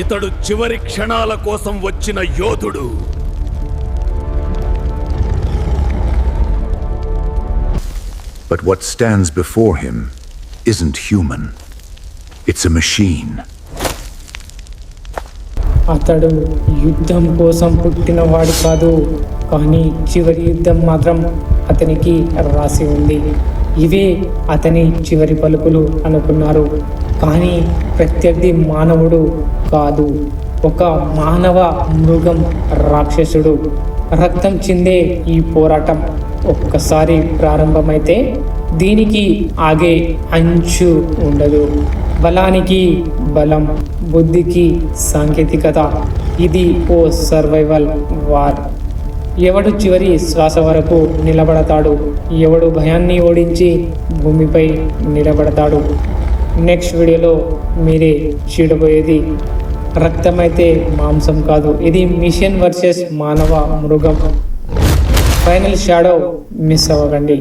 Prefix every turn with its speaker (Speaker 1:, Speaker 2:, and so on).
Speaker 1: ఇతడు చివరి క్షణాల కోసం వచ్చిన యోధుడు.
Speaker 2: But what stands before him isn't human. It's a machine.
Speaker 3: అతడు యుద్ధం కోసం పుట్టినవాడు కాదు, కానీ చివరి యుద్ధం మాత్రం అతనికి రాసి ఉంది. ఇవే అతని చివరి పలుకులు అనుకున్నారు. కానీ ప్రత్యర్థి మానవుడు కాదు, ఒక మానవ మృగం, రాక్షసుడు. రక్తం చిందే ఈ పోరాటం ఒక్కసారి ప్రారంభమైతే దీనికి ఆగే అంచు ఉండదు. బలానికి బలం, బుద్ధికి సాంకేతికత. ఇది ఓ సర్వైవల్ వార్. ఎవడు చివరి శ్వాస వరకు నిలబడతాడు, ఎవడు భయాన్ని ఓడించి భూమిపై నిలబడతాడు. నెక్స్ట్ వీడియోలో మీరే చూడబోయేది రక్తమైతే మాంసం కాదు, ఇది మిషన్ వర్సెస్ మానవ మృగం. ఫైనల్ షాడో మిస్ అవ్వకండి.